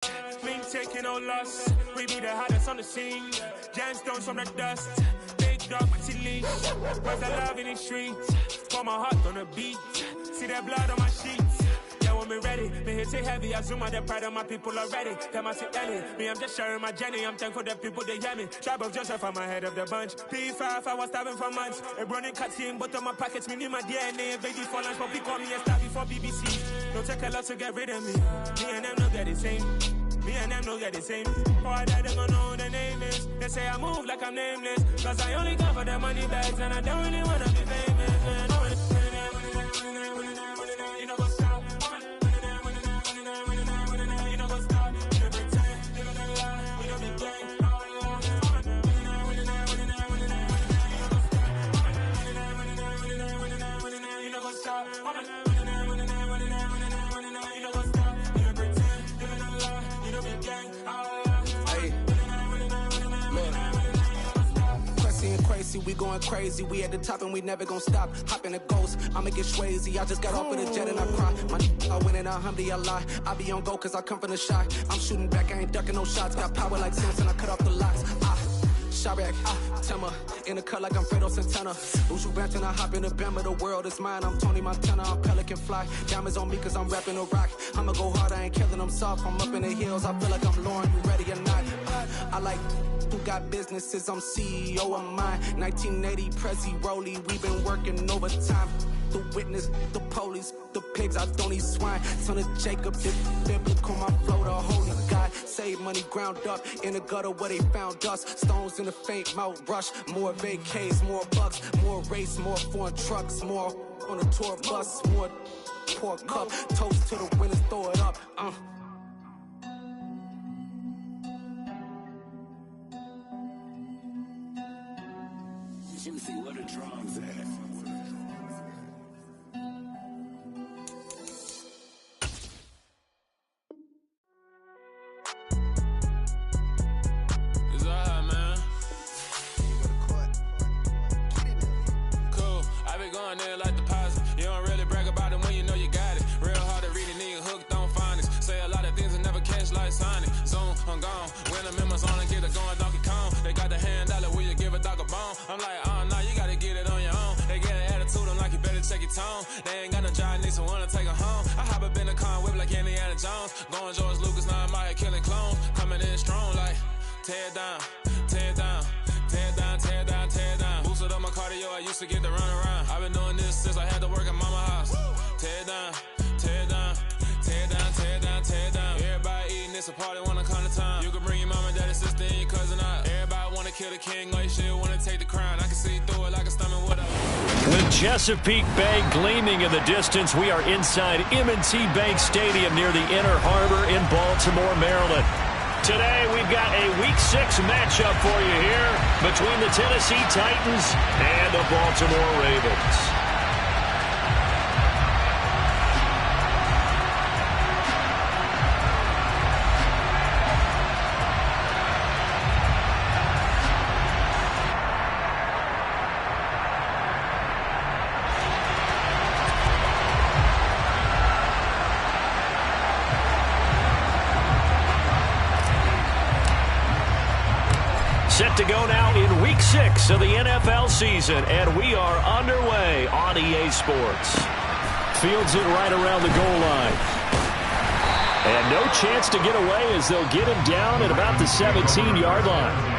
Been taking no loss. We be the hottest on the scene. Gemstones from the dust. Big dog with your leash. Where's the love in the streets? Pour my heart on the beat. See that blood on my sheets. Yeah, when me ready, me hit it heavy. I zoom out the pride of my people already. Them I see Ellie. Me, I'm just sharing my journey. I'm thankful the people they hear me. Tribe of Joseph, I'm ahead of the bunch. P5, I was starving for months. A running cut in, but on my pockets, me need my DNA. And baby for lunch, but people call me a star before BBC. Don't take a lot to get rid of me. Me and them don't get the same. Me and them don't get the same. Boy, that they gonna know who the name is. They say I move like I'm nameless. Cause I only come for the money bags. And I don't really wanna be famous, man. You know what's up? You know what's up? You know pretend. You know the lie. You know the gang. You know what's up? Crazy, we going crazy. We at the top and we never gonna stop. Hop in a ghost, I'ma get swayzy. I just got off of the jet and I cry. I win in a Humvee, I lie. I be on go cause I come from the shot. I'm shooting back, I ain't ducking no shots. Got power like Samson, I cut off the locks. Shabak, Tema, in the cut like I'm Fredo Santana. Ushu Banton, I hop in the Bama, the world is mine. I'm Tony Montana, I'm Pelican Fly. Diamonds on me cause I'm rapping a rock. I'ma go hard, I ain't killing them soft. I'm up in the hills, I feel like I'm Lauren, you ready or not? I like who got businesses, I'm CEO of mine. 1980 Prezi Rolly, we been working overtime. The witness, the police, the pigs, I don't eat swine. Son of Jacob, this biblical, my flow, the holy God. Save money ground up in the gutter where they found us. Stones in the faint mouth rush. More vacays, more bucks, more race, more foreign trucks, more on a tour bus, more pour cup. Toast to the winners, throw it up. Juicy, what a drums at. Going there like deposit. You don't really brag about it when you know you got it. Real hard to read a nigga hooked on phonics. Say a lot of things and never catch like Sonic. Zoom, I'm gone. When the members on and get it going Donkey Kong. They got the hand dollar, will you give a dog a bone? I'm like, oh no, you gotta get it on your own. They get an attitude, I'm like, you better check your tone. They ain't got no job, need someone to take her home. I hop up in the car and whip like Indiana Jones. Going George Lucas, now I'm out here killing clones. Coming in strong like, tear down, tear down. Tear down, tear down, tear down. Boosted up my cardio, I used to get to run around. I've been doing this since I had to work at mama house. Tear down, tear down, tear down, tear down, tear down. Everybody eating, it's a party when I come to town. You can bring your mama, daddy, sister, and your cousin out. Everybody wanna kill the king, like shit, wanna take the crown. I can see through it like a stomach, whatever. With Chesapeake Bay gleaming in the distance, we are inside M&T Bank Stadium near the Inner Harbor in Baltimore, Maryland. Today, we've got a Week 6 matchup for you here between the Tennessee Titans and the Baltimore Ravens. Set to go now in Week 6 of the NFL season, and we are underway on EA Sports. Fields it right around the goal line. And no chance to get away as they'll get him down at about the 17-yard line.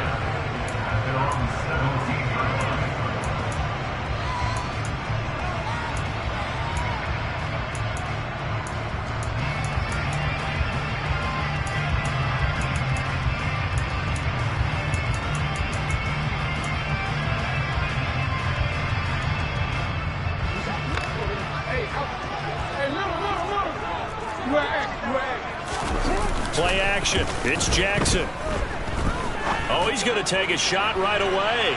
Play action. It's Jackson. Oh, he's going to take a shot right away.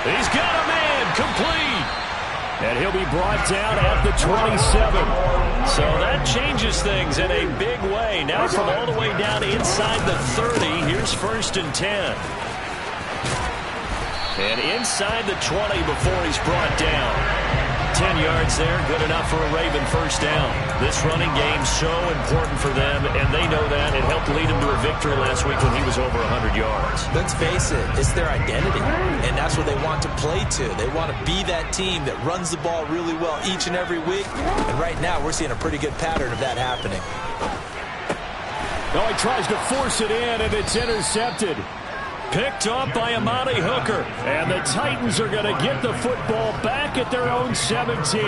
He's got a man complete. And he'll be brought down at the 27. So that changes things in a big way. Now from all the way down inside the 30, here's 1st and 10. And inside the 20 before he's brought down. 10 yards there, good enough for a Raven first down. This running game so important for them, and they know that. It helped lead them to a victory last week when he was over 100 yards. Let's face it, it's their identity, and that's what they want to play to. They want to be that team that runs the ball really well each and every week, and right now we're seeing a pretty good pattern of that happening. Oh, he tries to force it in, and it's intercepted. Picked off by Amani Hooker. And the Titans are going to get the football back at their own 17.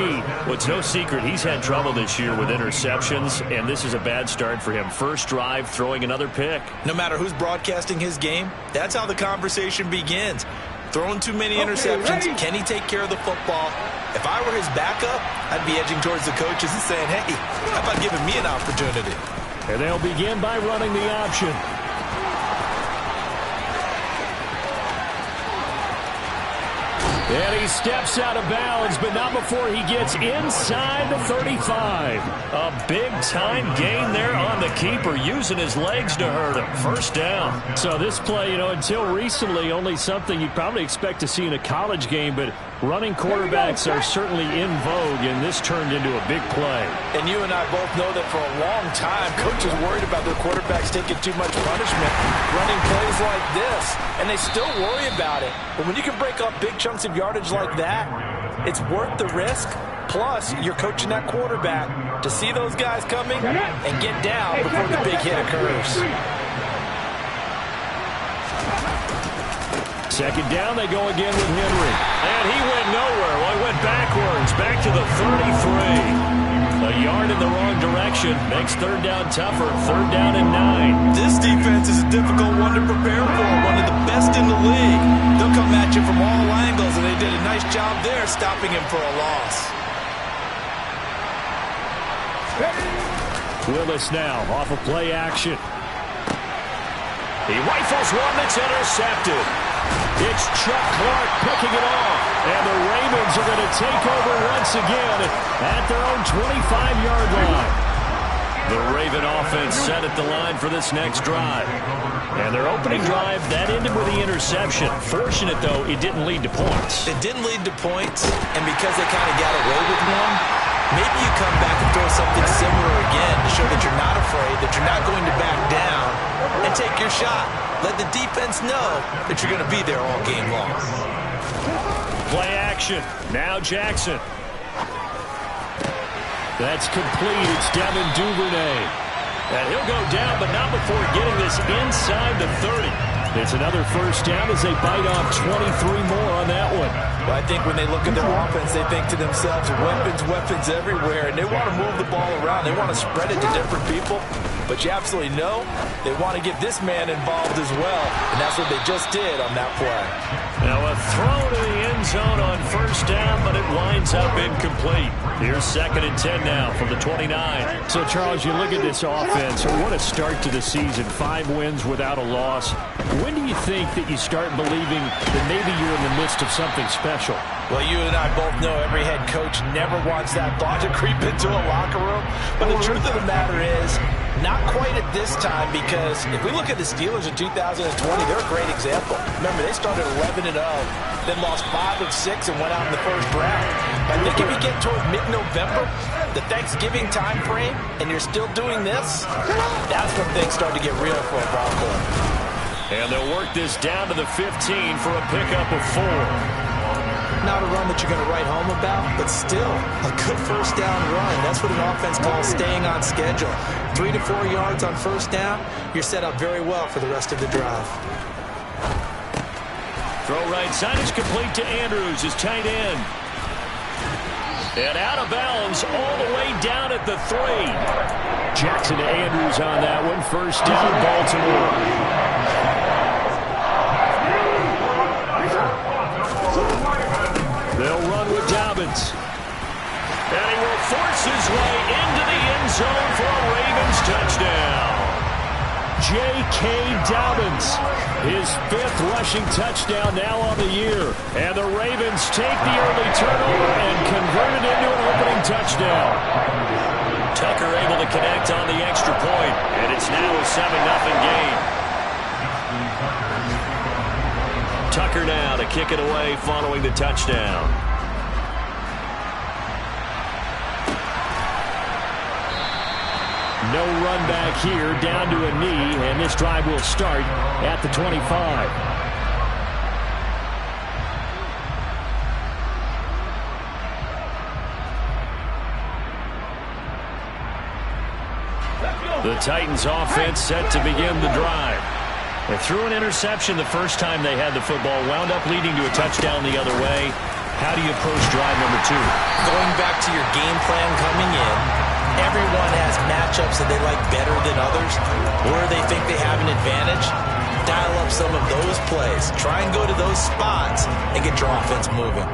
Well, it's no secret he's had trouble this year with interceptions, and this is a bad start for him. First drive, throwing another pick. No matter who's broadcasting his game, that's how the conversation begins. Throwing too many interceptions, can he take care of the football? If I were his backup, I'd be edging towards the coaches and saying, hey, how about giving me an opportunity? And they'll begin by running the option. And he steps out of bounds, but not before he gets inside the 35. A big-time gain there on the keeper, using his legs to hurt him. First down. So this play, until recently, only something you'd probably expect to see in a college game, but running quarterbacks are certainly in vogue, and this turned into a big play. And you and I both know that for a long time, coaches worried about their quarterbacks taking too much punishment, running plays like this, and they still worry about it. But when you can break up big chunks of yardage like that, it's worth the risk. Plus, you're coaching that quarterback to see those guys coming and get down before the big hit occurs. Second down, they go again with Henry. And he went nowhere. Well, he went backwards, back to the 33. A yard in the wrong direction makes third down tougher. Third down and 9. This defense is a difficult one to prepare for, one of the best in the league. They'll come at you from all angles, and they did a nice job there stopping him for a loss. Willis now off of play action. He rifles one that's intercepted. It's Chuck Clark picking it off. And the Ravens are going to take over once again at their own 25-yard line. The Raven offense set at the line for this next drive. And their opening drive, that ended with the interception. Fortunate, though, it didn't lead to points. It didn't lead to points, and because they kind of got away with one, maybe you come back and throw something similar again to show that you're not afraid, that you're not going to back down, and take your shot. Let the defense know that you're going to be there all game long. Play action. Now Jackson. That's complete. It's Devin Duvernay. And he'll go down, but not before getting this inside the 30. It's another first down as they bite off 23 more on that one. Well, I think when they look at their offense, they think to themselves, weapons everywhere, and they want to move the ball around. They want to spread it to different people. But you absolutely know they want to get this man involved as well, and that's what they just did on that play. Now a throw to the end zone on first down, but it winds up incomplete. Here's 2nd and 10 now from the 29. So, Charles, you look at this offense, what a start to the season. 5 wins without a loss. When do you think that you start believing that maybe you're in the midst of something special? Well, you and I both know every head coach never wants that thought to creep into a locker room. But the truth of the matter is, not quite at this time, because if we look at the Steelers in 2020, they're a great example. Remember, they started 11-0, then lost 5 of 6 and went out in the first round. I think if you get toward mid-November, the Thanksgiving time frame, and you're still doing this, that's when things start to get real for a ball club. And they'll work this down to the 15 for a pickup of 4. Not a run that you're going to write home about, but still a good first down run. That's what an offense calls staying on schedule. 3 to 4 yards on first down, you're set up very well for the rest of the drive. Throw right side is complete to Andrews, his tight end. And out of bounds all the way down at the 3. Jackson to Andrews on that one. First down, Baltimore. They'll run with Dobbins. And he will force his way into the end zone for a Ravens touchdown. J.K. Dobbins, his 5th rushing touchdown now on the year. And the Ravens take the early turnover and convert it into an opening touchdown. Tucker able to connect on the extra point, and it's now a 7-0 game. Tucker now to kick it away following the touchdown. No run back here, down to a knee, and this drive will start at the 25. The Titans offense set to begin the drive. They threw an interception the first time they had the football, wound up leading to a touchdown the other way. How do you approach drive number 2? Going back to your game plan coming in, everyone has matchups that they like better than others, or they think they have an advantage. Dial up some of those plays. Try and go to those spots and get your offense moving.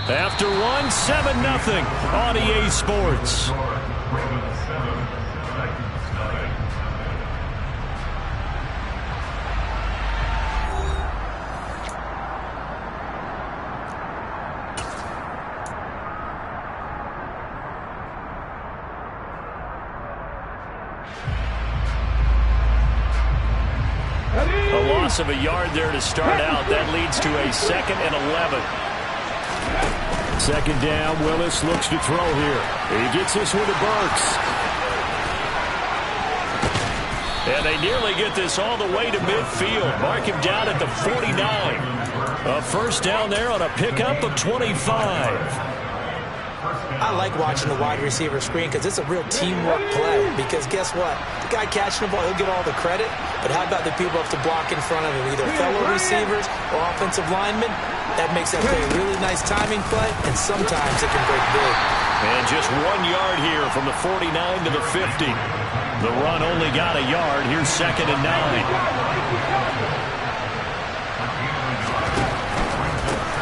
After one, 7-0 on EA Sports. A loss of a yard there to start out. That leads to a 2nd and 11. Second down, Willis looks to throw here. He gets this one to Burks. And they nearly get this all the way to midfield. Mark him down at the 49. A first down there on a pickup of 25. I like watching the wide receiver screen because it's a real teamwork play. Because guess what? The guy catching the ball, he'll get all the credit. But how about the people up to block in front of him, either fellow receivers or offensive linemen? That makes that play a really nice timing play, and sometimes it can break big. And just 1 yard here from the 49 to the 50. The run only got a yard. Here's 2nd and 9.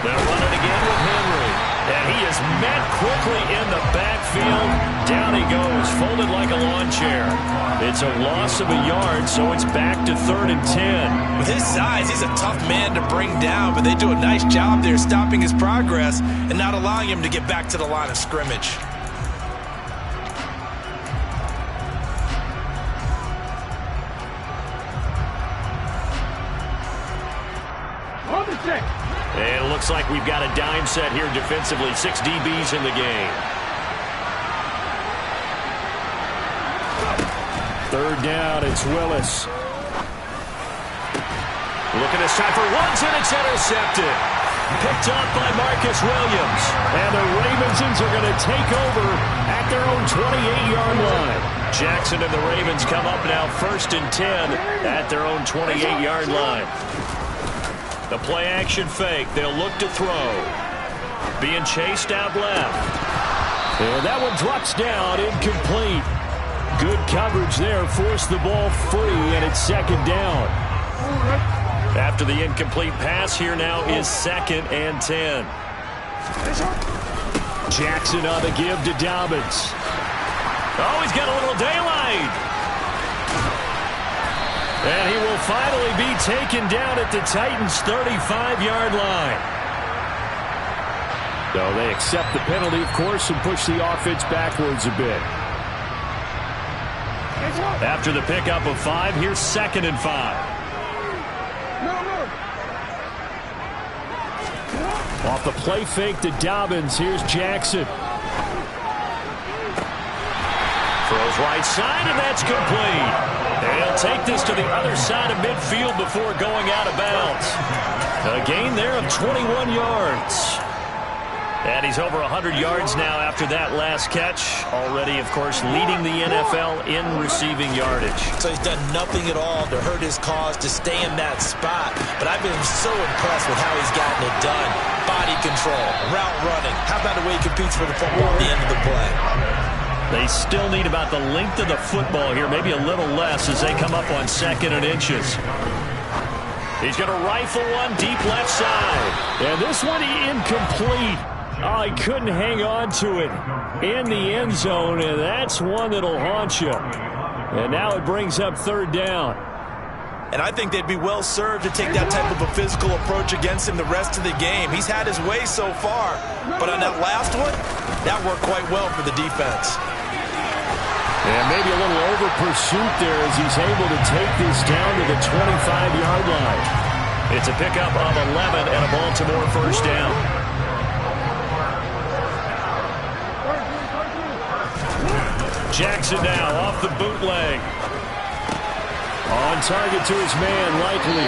They'll run it again with Henry. And he is met quickly in the backfield. Down he goes, folded like a lawn chair. It's a loss of a yard, so it's back to 3rd and 10. With his size, he's a tough man to bring down, but they do a nice job there stopping his progress and not allowing him to get back to the line of scrimmage. And it looks like we've got a dime set here defensively. 6 DBs in the game. 3rd down, it's Willis. Looking this time for Woods, and it's intercepted. Picked up by Marcus Williams. And the Ravens are going to take over at their own 28-yard line. Jackson and the Ravens come up now 1st and 10 at their own 28-yard line. The play-action fake. They'll look to throw. Being chased out left. And that one drops down, incomplete. Good coverage there. Forced the ball free, and it's 2nd down. After the incomplete pass, here now is 2nd and 10. Jackson on the give to Dobbins. Oh, he's got a little daylight. And he will finally be taken down at the Titans' 35-yard line. So they accept the penalty, of course, and push the offense backwards a bit. After the pickup of 5, here's 2nd and 5. Off the play fake to Dobbins, here's Jackson. Throws right side, and that's complete. And he'll take this to the other side of midfield before going out of bounds. A gain there of 21 yards. And he's over 100 yards now after that last catch. Already, of course, leading the NFL in receiving yardage. So he's done nothing at all to hurt his cause, to stay in that spot. But I've been so impressed with how he's gotten it done. Body control, route running. How about the way he competes for the football at the end of the play? They still need about the length of the football here, maybe a little less as they come up on 2nd and inches. He's going to rifle one deep left side. And this one incomplete. Oh, he couldn't hang on to it in the end zone, and that's one that'll haunt you. And now it brings up 3rd down. And I think they'd be well served to take that type of a physical approach against him the rest of the game. He's had his way so far, but on that last one, that worked quite well for the defense. And maybe a little over pursuit there as he's able to take this down to the 25-yard line. It's a pickup of 11 and a Baltimore 1st down. Jackson now off the bootleg. On target to his man, likely.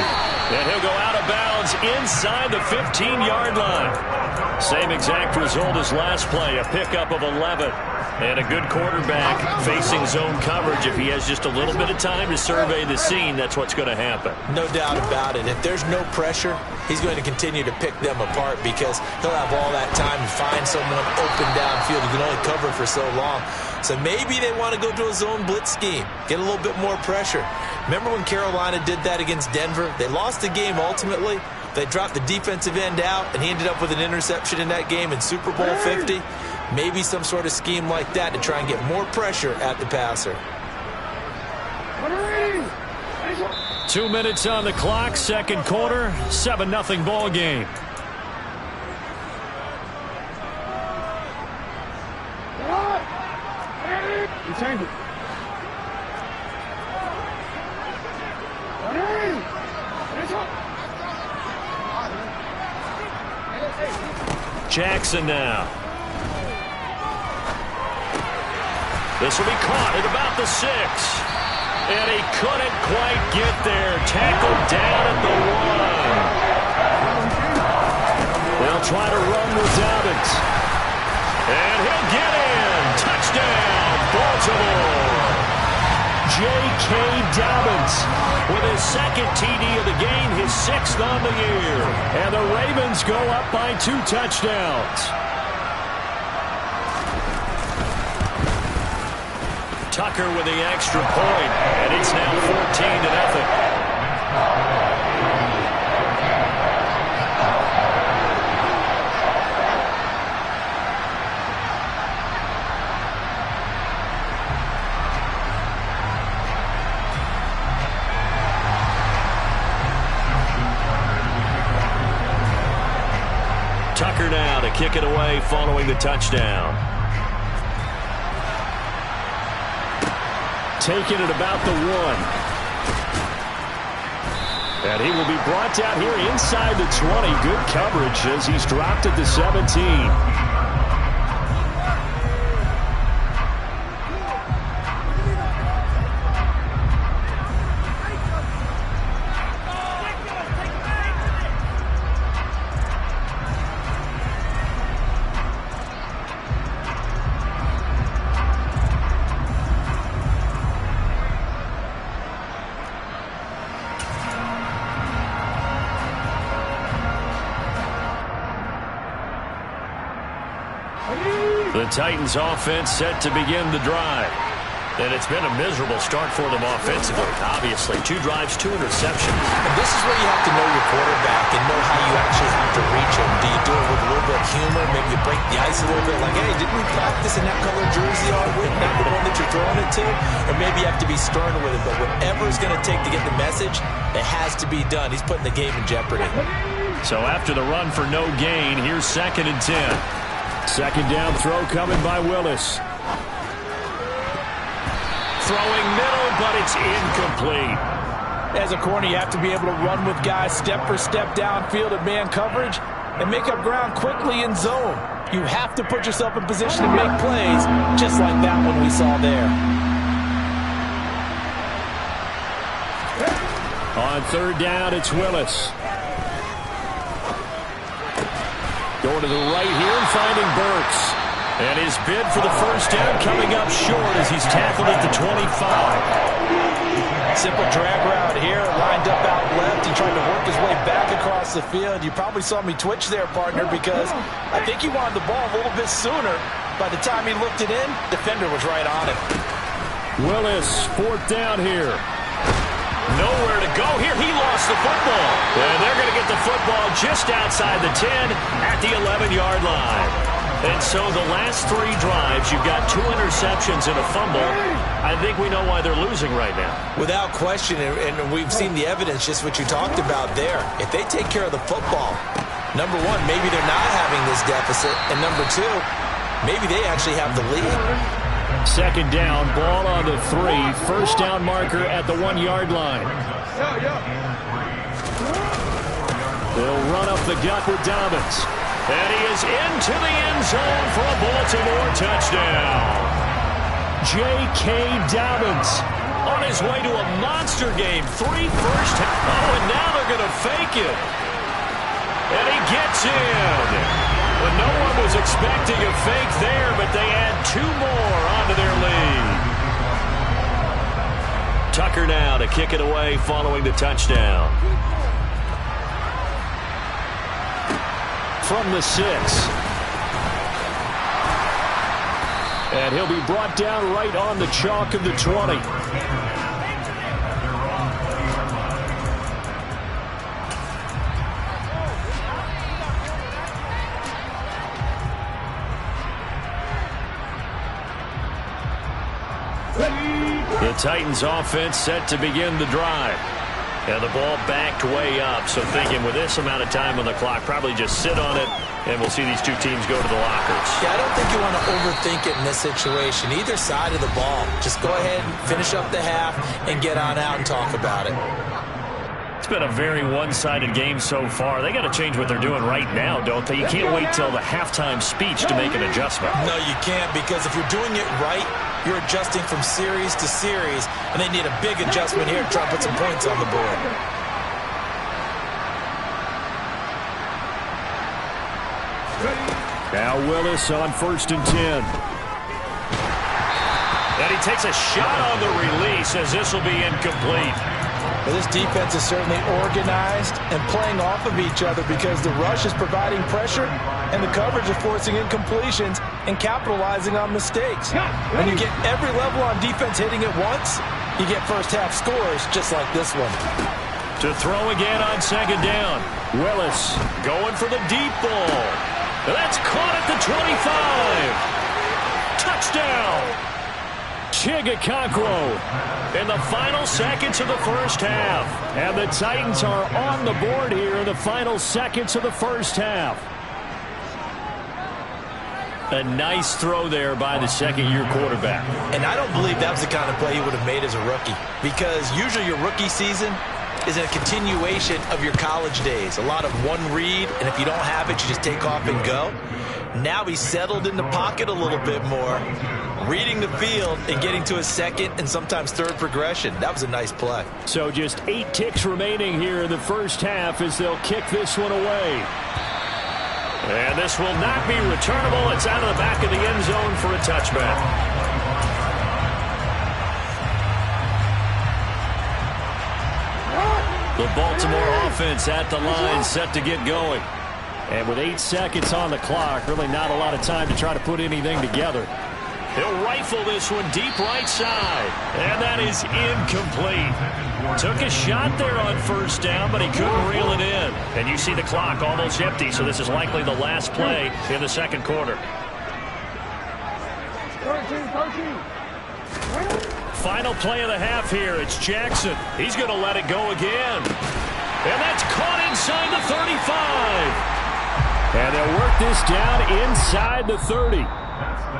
And he'll go out of bounds inside the 15-yard line. Same exact result as last play, a pickup of 11. And a good quarterback facing zone coverage. If he has just a little bit of time to survey the scene, that's what's going to happen. No doubt about it. If there's no pressure, he's going to continue to pick them apart because he'll have all that time to find someone open downfield. He can only cover for so long. So maybe they want to go to a zone blitz scheme, get a little bit more pressure. Remember when Carolina did that against Denver? They lost the game ultimately. They dropped the defensive end out, and he ended up with an interception in that game in Super Bowl 50. Maybe some sort of scheme like that to try and get more pressure at the passer. 2 minutes on the clock, 2nd quarter, 7-0 ball game. Jackson now. This will be caught at about the 6. And he couldn't quite get there. Tackled down at the 1. They'll try to run with Dobbins. And he'll get in. Touchdown, Baltimore. J.K. Dobbins with his 2nd TD of the game, his 6th on the year. And the Ravens go up by 2 touchdowns. Tucker with the extra point, and it's now 14-0. Tucker now to kick it away following the touchdown. Taken at about the 1. And he will be brought down here inside the 20. Good coverage as he's dropped at the 17. The Titans offense set to begin the drive. And it's been a miserable start for them offensively. Obviously, 2 drives, 2 interceptions. And this is where you have to know your quarterback and know how you actually have to reach him. Do you do it with a little bit of humor? Maybe you break the ice a little bit like, hey, didn't we practice in that color jersey all week? Not the one that you're throwing it to? Or maybe you have to be stern with it. But whatever it's going to take to get the message, it has to be done. He's putting the game in jeopardy. So after the run for no gain, here's 2nd and 10. 2nd down throw coming by Willis. Throwing middle, but it's incomplete. As a corner, you have to be able to run with guys step for step downfield at man coverage and make up ground quickly in zone. You have to put yourself in position to make plays, just like that one we saw there. On 3rd down, it's Willis. Going to the right here and finding Burks. And his bid for the first down coming up short as he's tackled at the 25. Simple drag route here, lined up out left. He tried to work his way back across the field. You probably saw me twitch there, partner, because I think he wanted the ball a little bit sooner. By the time he looked it in, defender was right on it. Willis, fourth down here. Nowhere to go here. He lost the football. And they're going to get the football just outside the 10 at the 11-yard line. And so the last 3 drives, you've got 2 interceptions and a fumble. I think we know why they're losing right now. Without question, and we've seen the evidence, just what you talked about there. If they take care of the football, number one, maybe they're not having this deficit. And number two, maybe they actually have the lead. Second down, ball on the 3. First down marker at the 1-yard line. They'll run up the gut with Dobbins. And he is into the end zone for a Baltimore touchdown. J.K. Dobbins on his way to a monster game. 3 first. Oh, and now they're going to fake it. And he gets in. Well, no one was expecting a fake there, but they add 2 more onto their lead. Tucker now to kick it away following the touchdown. From the 6. And he'll be brought down right on the chalk of the 20. The Titans offense set to begin the drive. And the ball backed way up, so thinking with this amount of time on the clock, probably just sit on it, and we'll see these 2 teams go to the lockers. Yeah, I don't think you want to overthink it in this situation. Either side of the ball. Just go ahead and finish up the half and get on out and talk about it. It's been a very one-sided game so far. They got to change what they're doing right now, don't they? You can't wait till the halftime speech to make an adjustment. No, you can't, because if you're doing it right, you're adjusting from series to series, and they need a big adjustment here to try to put some points on the board. Now Willis on 1st and 10. And he takes a shot on the release as this will be incomplete. Well, this defense is certainly organized and playing off of each other because the rush is providing pressure and the coverage is forcing incompletions and capitalizing on mistakes. When you get every level on defense hitting at once, you get first half scores just like this one. To throw again on 2nd down. Willis going for the deep ball. That's caught at the 25. Touchdown. Chigakonkwo in the final seconds of the first half. And the Titans are on the board here in the final seconds of the first half. A nice throw there by the second-year quarterback. And I don't believe that was the kind of play he would have made as a rookie, because usually your rookie season is a continuation of your college days. A lot of one read, and if you don't have it, you just take off and go. Now he's settled in the pocket a little bit more, reading the field and getting to his second and sometimes third progression. That was a nice play. So just 8 ticks remaining here in the first half as they'll kick this one away. And this will not be returnable. It's out of the back of the end zone for a touchback. The Baltimore offense at the line, set to get going. And with 8 seconds on the clock, really not a lot of time to try to put anything together. He'll rifle this one deep right side. And that is incomplete. Took a shot there on first down, but he couldn't reel it in. And you see the clock almost empty, so this is likely the last play in the second quarter. Final play of the half here. It's Jackson. He's going to let it go again. And that's caught inside the 35. And they'll work this down inside the 30.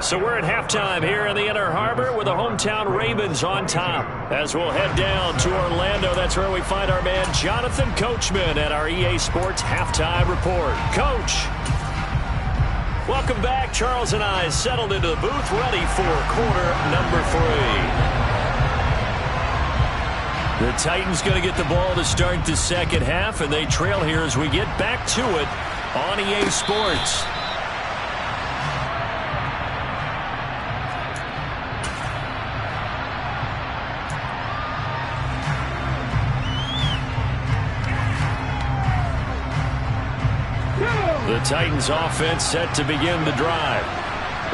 So we're at halftime here in the Inner Harbor with the hometown Ravens on top. As we'll head down to Orlando, that's where we find our man Jonathan Coachman at our EA Sports Halftime Report. Coach, welcome back. Charles and I settled into the booth, ready for quarter number 3. The Titans going to get the ball to start the second half, and they trail here as we get back to it on EA Sports. The Titans offense set to begin the drive.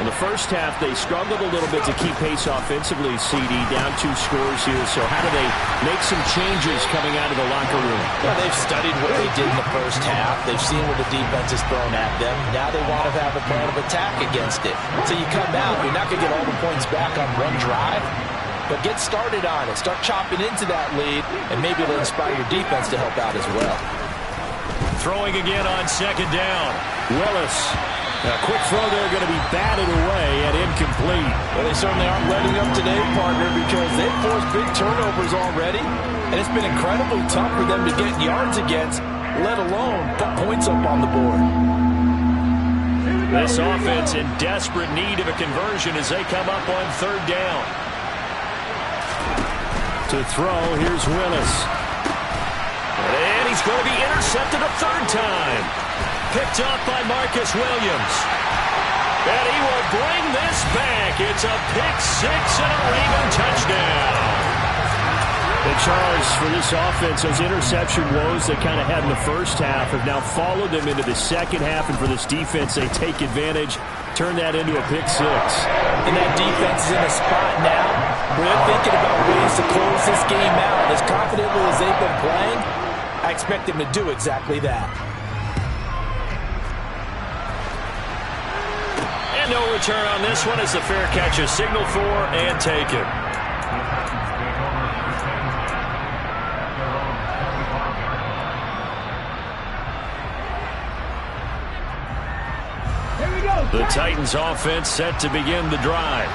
In the first half, they struggled a little bit to keep pace offensively, CD, down 2 scores here. So how do they make some changes coming out of the locker room? Well, they've studied what they did in the first half. They've seen what the defense has thrown at them. Now they want to have a plan of attack against it. So you come out, you're not going to get all the points back on one drive, but get started on it. Start chopping into that lead, and maybe it'll inspire your defense to help out as well. Throwing again on second down. Willis. A quick throw there going to be batted away and incomplete. Well, they certainly aren't letting up today, partner, because they've forced big turnovers already, and it's been incredibly tough for them to get yards against, let alone put points up on the board. This offense in desperate need of a conversion as they come up on third down. To throw, here's Willis. And he's going to be intercepted a third time. Picked up by Marcus Williams. And he will bring this back. It's a pick 6 and a Raven touchdown. And Charles, for this offense, those interception woes they kind of had in the first half have now followed them into the second half. And for this defense, they take advantage, turn that into a pick 6. And that defense is in a spot now where they're thinking about ways to close this game out. As confidently as they've been playing, I expect them to do exactly that. And no return on this one as the fair catch is signaled for and taken. The Titans offense set to begin the drive.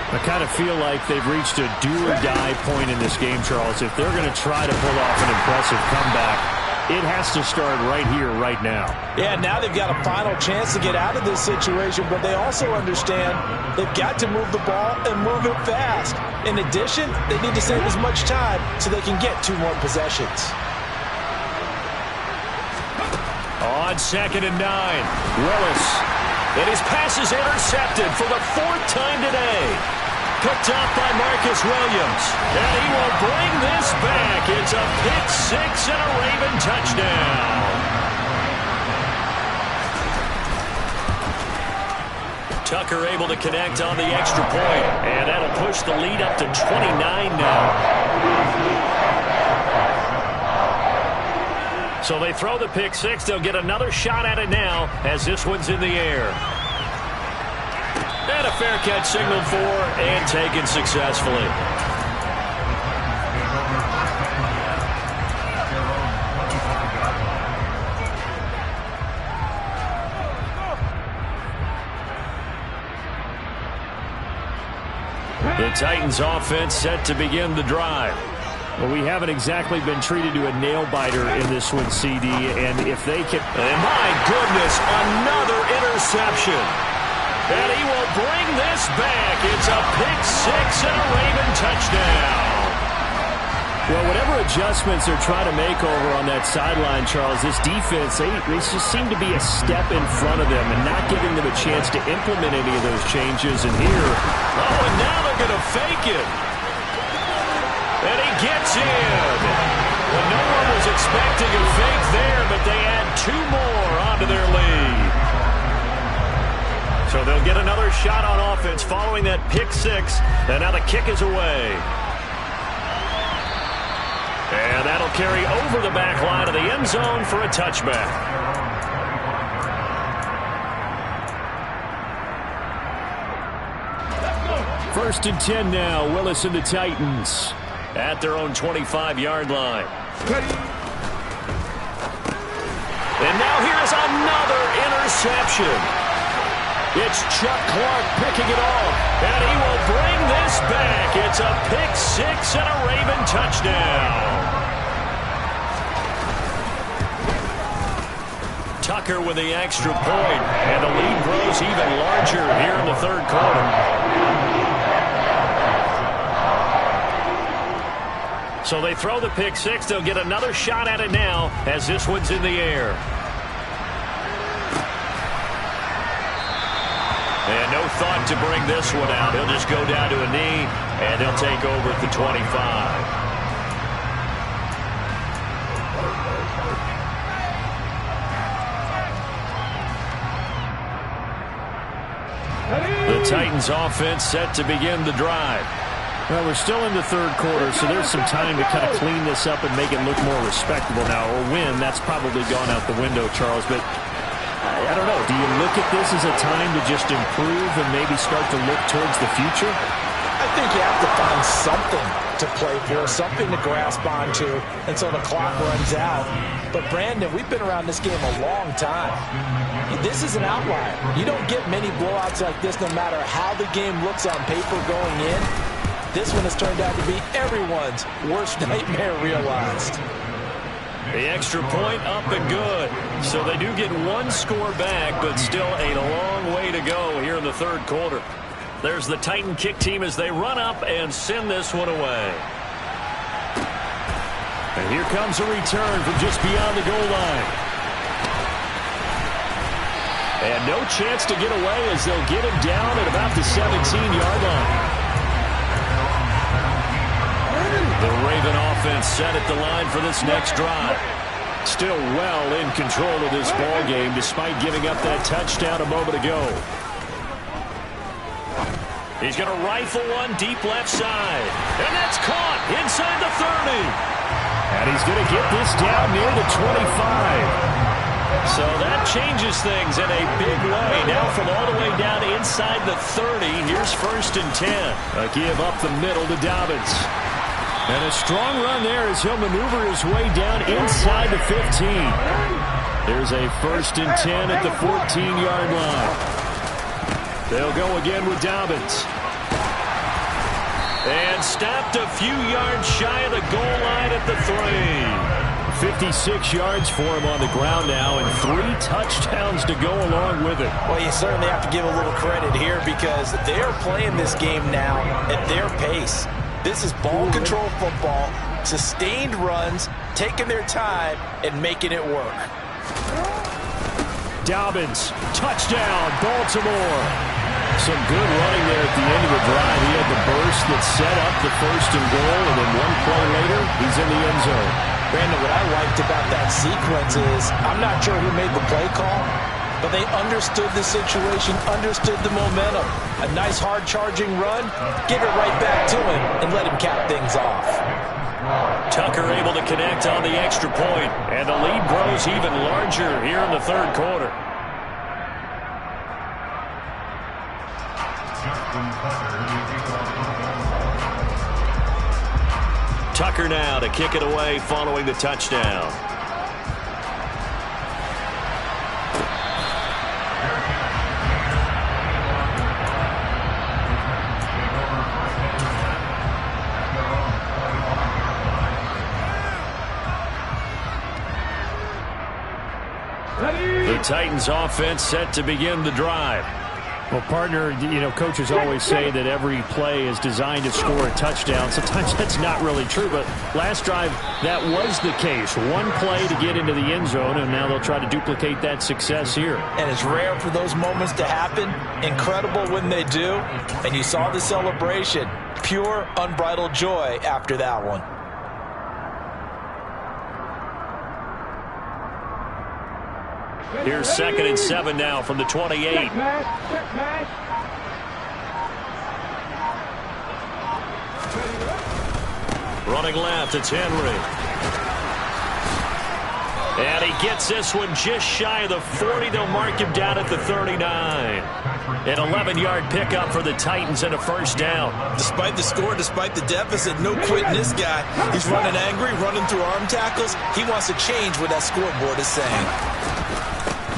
I kind of feel like they've reached a do-or-die point in this game, Charles. If they're going to try to pull off an impressive comeback, it has to start right here, right now. Yeah, now they've got a final chance to get out of this situation, but they also understand they've got to move the ball and move it fast. In addition, they need to save as much time so they can get 2 more possessions. On second and 9, Willis. And his pass is intercepted for the 4th time today. Picked up by Marcus Williams. And he will bring this back. It's a pick 6 and a Raven touchdown. Tucker able to connect on the extra point. And that'll push the lead up to 29 now. So they throw the pick 6. They'll get another shot at it now as this one's in the air. And a fair catch signaled for and taken successfully. The Titans offense set to begin the drive. Well, we haven't exactly been treated to a nail-biter in this one, CD, and if they can... And my goodness, another interception. And he will bring this back. It's a pick 6 and a Raven touchdown. Well, whatever adjustments they're trying to make over on that sideline, Charles, this defense, they just seem to be a step in front of them and not giving them a chance to implement any of those changes. And here... Oh, and now they're going to fake it. And he gets in. Well, no one was expecting a fake there, but they add 2 more onto their lead. So they'll get another shot on offense following that pick 6. And now the kick is away. And that'll carry over the back line of the end zone for a touchback. First and 10 now. Willis and the Titans at their own 25-yard line. And now here's another interception. It's Chuck Clark picking it off, and he will bring this back. It's a pick 6 and a Raven touchdown. Tucker with the extra point, and the lead grows even larger here in the third quarter. So they throw the pick 6. They'll get another shot at it now as this one's in the air. thought to bring this one out. He'll just go down to a knee, and they'll take over at the 25. The Titans offense set to begin the drive. Well, we're still in the third quarter, so there's some time to kind of clean this up and make it look more respectable now. Or win, that's probably gone out the window, Charles. But I don't know. Do you look at this as a time to just improve and maybe start to look towards the future? I think you have to find something to play for, something to grasp onto until the clock runs out. But, Brandon, we've been around this game a long time. This is an outlier. You don't get many blowouts like this no matter how the game looks on paper going in. This one has turned out to be everyone's worst nightmare realized. The extra point up and good. So they do get one score back, but still a long way to go here in the third quarter. There's the Titan kick team as they run up and send this one away. And here comes a return from just beyond the goal line. And no chance to get away as they'll get him down at about the 17-yard line. The Raven offense set at the line for this next drive. Still well in control of this ball game despite giving up that touchdown a moment ago. He's going to rifle one deep left side. And that's caught inside the 30. And he's going to get this down near the 25. So that changes things in a big way. Now from all the way down inside the 30, here's 1st and 10. A give up the middle to Dobbins. And a strong run there as he'll maneuver his way down inside the 15. There's a 1st and 10 at the 14-yard line. They'll go again with Dobbins. And stopped a few yards shy of the goal line at the 3. 56 yards for him on the ground now and 3 touchdowns to go along with it. Well, you certainly have to give a little credit here because they're playing this game now at their pace. This is ball control football, sustained runs, taking their time, and making it work. Dobbins, touchdown, Baltimore. Some good running there at the end of the drive. He had the burst that set up the 1st and goal, and then one play later, he's in the end zone. Brandon, what I liked about that sequence is I'm not sure who made the play call, but they understood the situation, understood the momentum. A nice hard-charging run, give it right back to him, and let him cap things off. Tucker able to connect on the extra point, and the lead grows even larger here in the third quarter. Tucker now to kick it away following the touchdown. The Titans offense set to begin the drive. Well, partner, you know, coaches always say that every play is designed to score a touchdown. Sometimes that's not really true, but last drive, that was the case. One play to get into the end zone, and now they'll try to duplicate that success here. And it's rare for those moments to happen. Incredible when they do. And you saw the celebration. Pure, unbridled joy after that one. Here's 2nd and 7 now from the 28. Running left, it's Henry. And he gets this one just shy of the 40. They'll mark him down at the 39. An 11-yard pickup for the Titans and a 1st down. Despite the score, despite the deficit, no quitting this guy. He's running angry, running through arm tackles. He wants to change what that scoreboard is saying.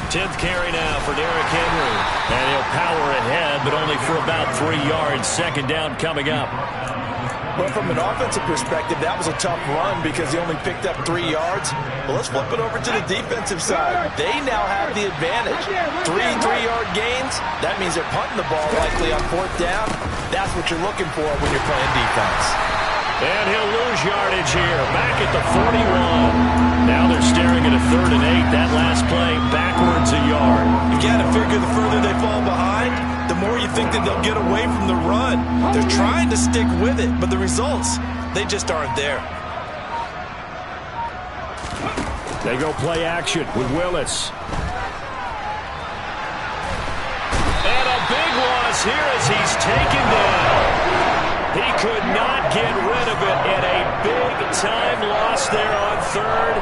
10th carry now for Derrick Henry. And he'll power ahead, but only for about 3 yards. 2nd down coming up. Well, from an offensive perspective, that was a tough run because he only picked up 3 yards. Well, let's flip it over to the defensive side. They now have the advantage. 3 3-yard gains. That means they're punting the ball likely on 4th down. That's what you're looking for when you're playing defense. And he'll lose yardage here. Back at the 41. Now they're staring at a 3rd and 8. That last play backwards a yard. You got to figure the further they fall behind, the more you think think that they'll get away from the run. They're trying to stick with it, but the results, they just aren't there. They go play action with Willis. And a big loss here as he's taken down. He could not get rid of it, and a big-time loss there on third.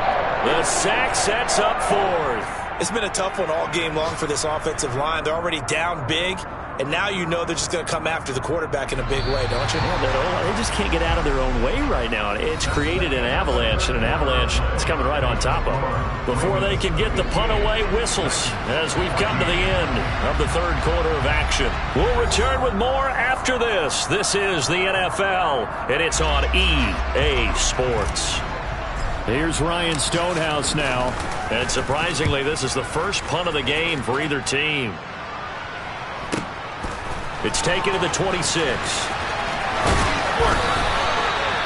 The sack sets up fourth. It's been a tough one all game long for this offensive line. They're already down big, and now you know they're just going to come after the quarterback in a big way, don't you? Yeah, they just can't get out of their own way right now. It's created an avalanche, and an avalanche is coming right on top of them. Before they can get the punt away, whistles as we've come to the end of the third quarter of action. We'll return with more after this. This is the NFL, and it's on EA Sports. Here's Ryan Stonehouse now. And surprisingly, this is the first punt of the game for either team. It's taken to the 26.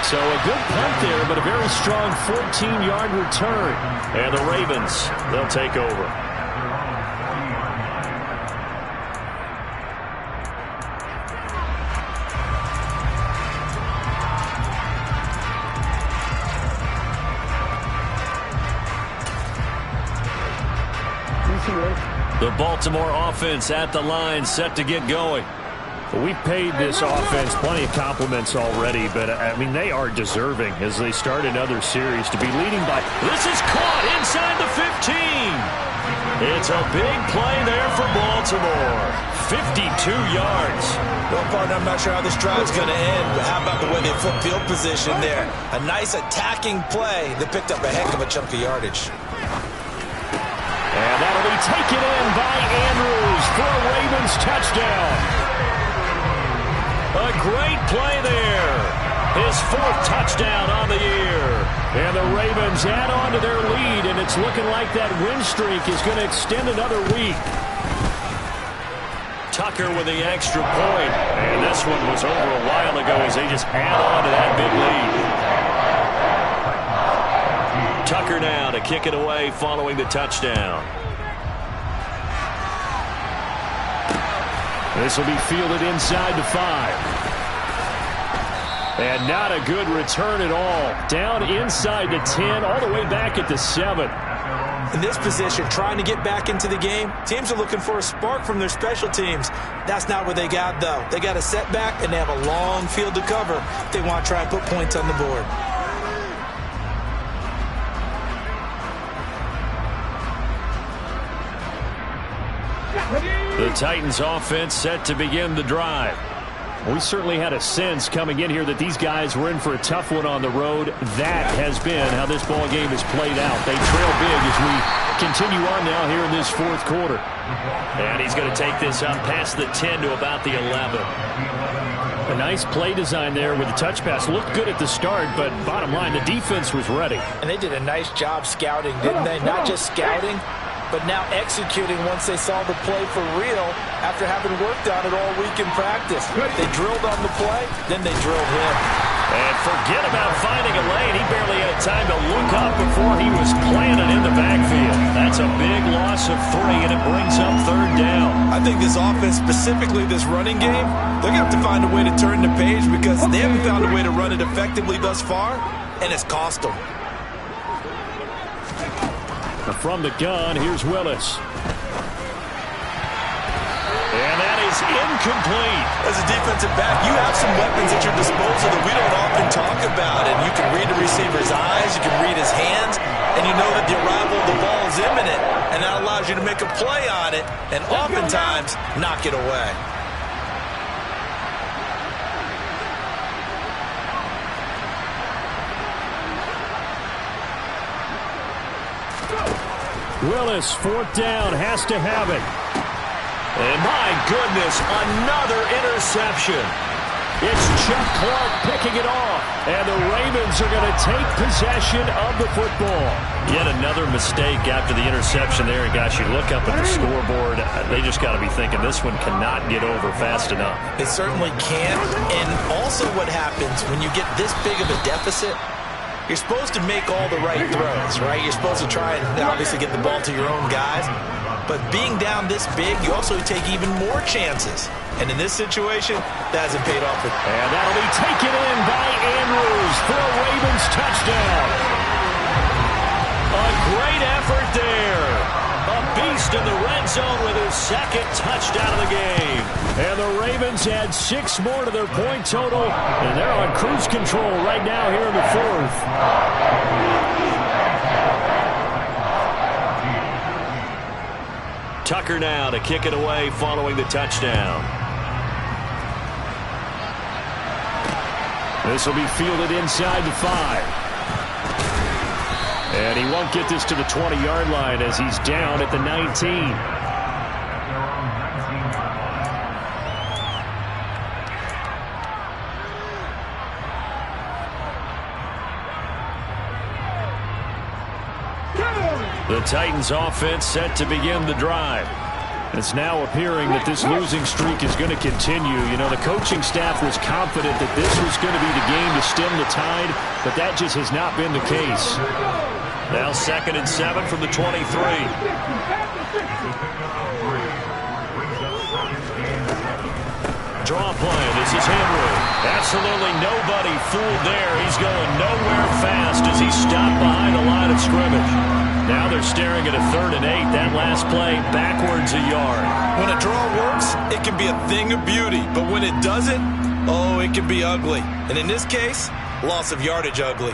So a good punt there, but a very strong 14-yard return. And the Ravens, they'll take over. The Baltimore offense at the line, set to get going. We've paid this offense plenty of compliments already, but, I mean, they are deserving as they start another series to be leading by. This is caught inside the 15. It's a big play there for Baltimore. 52 yards. Well, partner, I'm not sure how this drive's going to end, but how about the way they flip field position there? A nice attacking play that picked up a heck of a chunk of yardage. And that'll be taken in by Andrews for a Ravens touchdown. A great play there. His fourth touchdown on the year. And the Ravens add on to their lead, and it's looking like that win streak is going to extend another week. Tucker with the extra point. And this one was over a while ago as they just add on to that big lead. Tucker now to kick it away following the touchdown. This will be fielded inside the 5. And not a good return at all. Down inside the 10, all the way back at the 7. In this position, trying to get back into the game, teams are looking for a spark from their special teams. That's not what they got, though. They got a setback, and they have a long field to cover. They want to try and put points on the board. The Titans offense set to begin the drive. We certainly had a sense coming in here that these guys were in for a tough one on the road. That has been how this ball game has played out. They trail big as we continue on now here in this fourth quarter. And he's going to take this up past the 10 to about the 11. A nice play design there with the touch pass. Looked good at the start, but bottom line, the defense was ready. And they did a nice job scouting, didn't they? Not just scouting, but now executing once they saw the play for real after having worked on it all week in practice. They drilled on the play, then they drilled him. And forget about finding a lane. He barely had time to look up before he was planted in the backfield. That's a big loss of 3, and it brings up third down. I think this offense, specifically this running game, they're going to have to find a way to turn the page because they haven't found a way to run it effectively thus far, and it's cost them. From the gun, here's Willis. And that is incomplete. As a defensive back, you have some weapons at your disposal that we don't often talk about. And you can read the receiver's eyes, you can read his hands, and you know that the arrival of the ball is imminent. And that allows you to make a play on it and oftentimes knock it away. Willis, fourth down, has to have it. And my goodness, another interception. It's Chuck Clark picking it off. And the Ravens are going to take possession of the football. Yet another mistake after the interception there. And gosh, you look up at the scoreboard, they just got to be thinking this one cannot get over fast enough. It certainly can. And also what happens when you get this big of a deficit, you're supposed to make all the right throws, right? You're supposed to try and obviously get the ball to your own guys. But being down this big, you also take even more chances. And in this situation, that hasn't paid off. And that'll be taken in by Andrews for a Ravens touchdown. A great effort there. A beast in the red zone with his second touchdown of the game. And the Ravens add 6 more to their point total, and they're on cruise control right now here in the fourth. Tucker now to kick it away following the touchdown. This will be fielded inside the 5. And he won't get this to the 20-yard line as he's down at the 19. The Titans offense set to begin the drive. It's now appearing that this losing streak is going to continue. You know, the coaching staff was confident that this was going to be the game to stem the tide, but that just has not been the case. Now 2nd and 7 from the 23. Draw play. This is Henry. Absolutely nobody fooled there. He's going nowhere fast as he stopped behind the line of scrimmage. Now they're staring at a 3rd and 8. That last play backwards a yard. When a draw works, it can be a thing of beauty. But when it doesn't, oh, it can be ugly. And in this case, loss of yardage ugly.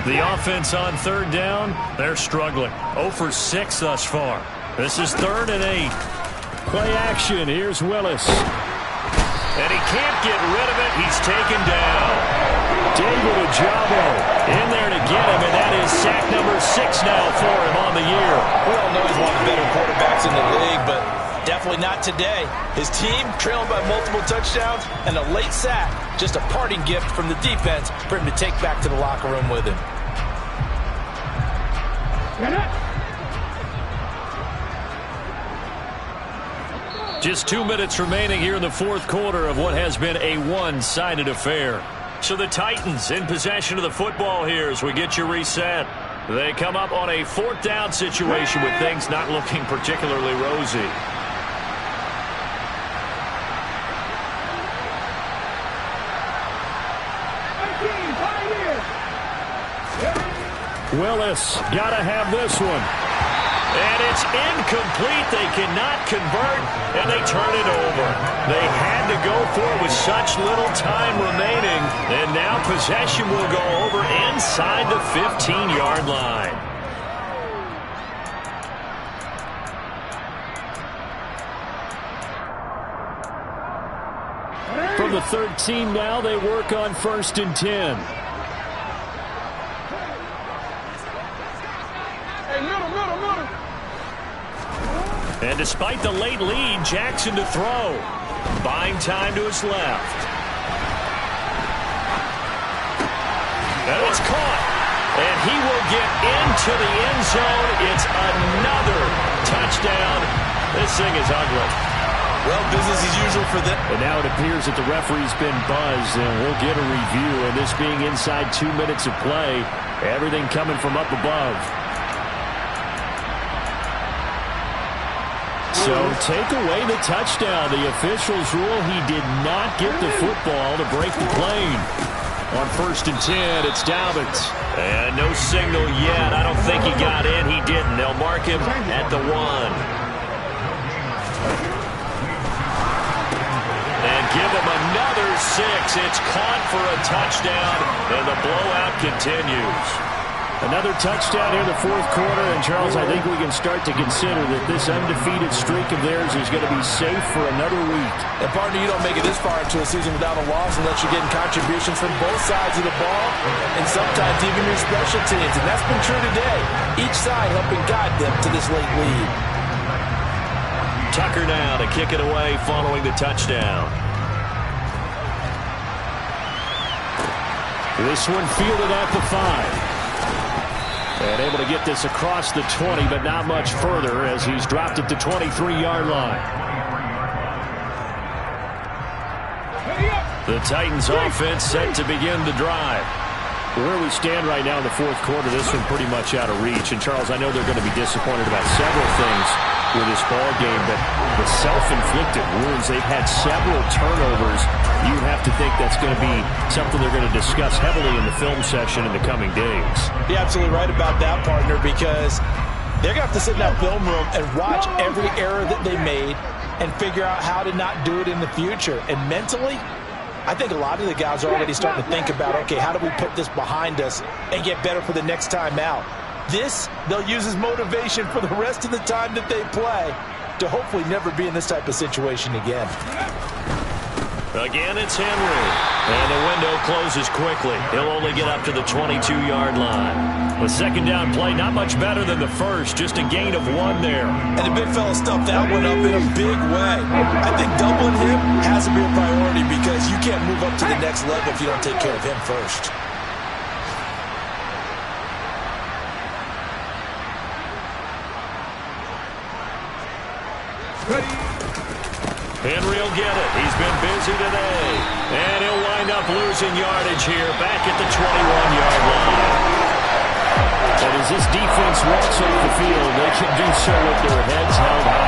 The offense on 3rd down, they're struggling. 0 for 6 thus far. This is 3rd and 8. Play action. Here's Willis. And he can't get rid of it. He's taken down. David Ojabo in there to get him, and that is sack number 6 now for him on the year. We all know he's one of the better quarterbacks in the league, but definitely not today. His team trailing by multiple touchdowns, and a late sack, just a parting gift from the defense for him to take back to the locker room with him. Just 2 minutes remaining here in the 4th quarter of what has been a one-sided affair. So the Titans in possession of the football here as we get you reset. They come up on a 4th down situation with things not looking particularly rosy. Willis, gotta have this one. And it's incomplete. They cannot convert, and they turn it over. They had to go for it with such little time remaining, and now possession will go over inside the 15-yard line. From the 13 now, they work on 1st and 10. And despite the late lead, Jackson to throw. Buying time to his left. And it's caught. And he will get into the end zone. It's another touchdown. This thing is ugly. Well, business as usual for them. And now it appears that the referee's been buzzed, and we'll get a review. And this being inside 2 minutes of play, everything coming from up above. So take away the touchdown. The officials rule he did not get the football to break the plane. On 1st and 10, it's Dobbins. And no signal yet. I don't think he got in. He didn't. They'll mark him at the 1. And give him another 6. It's caught for a touchdown, and the blowout continues. Another touchdown here in the 4th quarter, and Charles, I think we can start to consider that this undefeated streak of theirs is going to be safe for another week. And partner, you don't make it this far into a season without a loss unless you're getting contributions from both sides of the ball, and sometimes even your special teams, and that's been true today. Each side helping guide them to this late lead. Tucker now to kick it away following the touchdown. This one fielded at the 5. And able to get this across the 20, but not much further as he's dropped at the 23-yard line. The Titans offense set to begin the drive. Where we stand right now in the fourth quarter, this one pretty much out of reach. And, Charles, I know they're going to be disappointed about several things with this ball game, but the self-inflicted wounds, they've had several turnovers. You have to think that's going to be something they're going to discuss heavily in the film session in the coming days. You're absolutely right about that, partner, because they're going to have to sit in that film room and watch every error that they made and figure out how to not do it in the future. And mentally, I think a lot of the guys are already starting to think about, okay, how do we put this behind us and get better for the next time out? This, they'll use as motivation for the rest of the time that they play to hopefully never be in this type of situation again. Again, it's Henry. And the window closes quickly. He'll only get up to the 22-yard line. The second down play, not much better than the first, just a gain of 1 there. And the big fella stuffed that one up in a big way. I think doubling him has to be a priority because you can't move up to the next level if you don't take care of him first. Henry will get it. He's been busy today. And he'll wind up losing yardage here back at the 21-yard line. But as this defense walks off the field, they can do so with their heads held